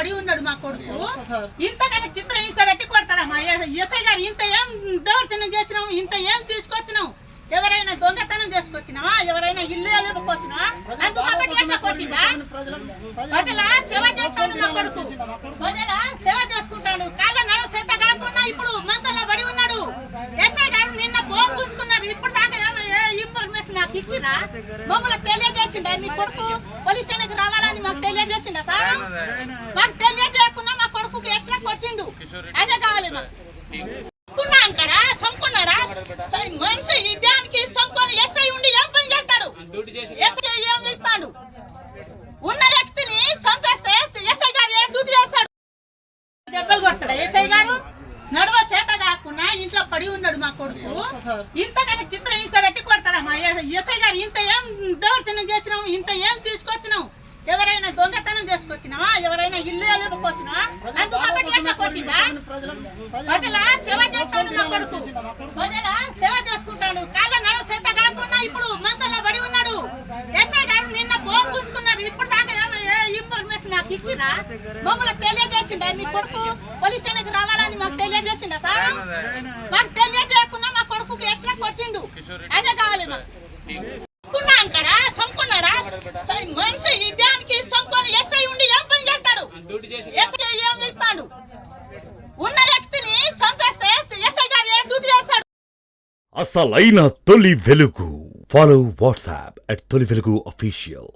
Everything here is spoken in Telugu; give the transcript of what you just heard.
పడి ఉన్నాడు మా కొడుకు. ఇంతకన్నా చిత్రహింసబెట్టి కొడతాడా మా ఎస్ఐ గారు? ఇంత ఏం దౌర్జన్యం చేసినాం, ఇంత ఏం తీసుకొచ్చినాం? ఎవరైనా దొంగతనం చేసుకొచ్చినావా? ఎవరైనా ఇల్లు వెళ్ళకొచ్చినావా? అందుకు కాబట్టి ఎట్లా కొట్టిందా? ప్రజల సేవ చేస్తాడు మా కొడుకు, ప్రజల సేవ చేసుకుంటాడు. కాళ్ళ నడు సేత కాకుండా ఇప్పుడు మంచంలో పడి ఉన్నాడు. ఎస్ఐ గారు నిన్న ఫోన్ గుంజుకున్నారు. ఇప్పుడు దాకా ఇన్ఫర్మేషన్ నాకు ఇచ్చినా మమ్మల్ని తెలియజేసిండా? మీ కొడుకు పోలీస్ స్టేషన్కి రావాలని మాకు తెలియజేసిండా సార్? మాకు తెలియజేయకుండా మా కొడుకుకి ఎట్లా కొట్టిండు? అదే కావాలి మాకు. అంటాడా సంకున్నాడా? మనిషి దానికి సంకొని ఎస్ఐ ఉండి ఏం పని చేస్తాడు? ఎస్ఐ ఏం ఇస్తాడు? ఉన్న వ్యక్తిని చంపేస్తే ఎస్ఐ గారు ఏ డ్యూటీ చేస్తాడు? దెబ్బలు కొడతాడా ఎస్ఐ గారు? నడువ చేత కాకుండా ఇంట్లో పడి ఉన్నాడు మా కొడుకు. ఇంతకన్నా చిత్రహింసబెట్టి కొడతాడా మా ఎస్ఐ గారు? ఇంత ఏం దౌర్జన్యం చేసినాం, ఇంత ఏం తీసుకొచ్చినాం? ఎవరైనా దొంగతనం చేసుకొచ్చినావా? ఎవరైనా ఇల్లు వెళ్ళకొచ్చినావా? అందుకు కాబట్టి ఎట్లా కొట్టిందా? ప్రజల సేవ చేస్తాడు మా కొడుకు, ప్రజల సేవ చేసుకుంటాడు. కాళ్ళ నడు సేత కాకుండా ఇప్పుడు మంచంలో పడి ఉన్నాడు. ఎస్ఐ గారు నిన్న ఫోన్ గుంజుకున్నారు. ఇప్పుడు దాకా ఇన్ఫర్మేషన్ నాకు ఇచ్చినా మమ్మల్ని తెలియజేసిండా? మీ కొడుకు పోలీస్ స్టేషన్కి రావాలని మాకు తెలియజేసిండా సార్? మాకు తెలియజేయకుండా మా కొడుకుకి ఎట్లా కొట్టిండు? అదే కావాలి మాకు. అంటాడా సంకున్నాడా? మనిషి దానికి సంకొని ఎస్ఐ ఉండి ఏం పని చేస్తాడు? ఎస్ఐ ఏం ఇస్తాడు? ఉన్న వ్యక్తిని చంపేస్తే ఎస్ఐ గారు ఏ డ్యూటీ చేస్తాడు? అసలైన తొలి వెలుగు. ఫాలో వాట్సాప్ @తొలి వెలుగు official.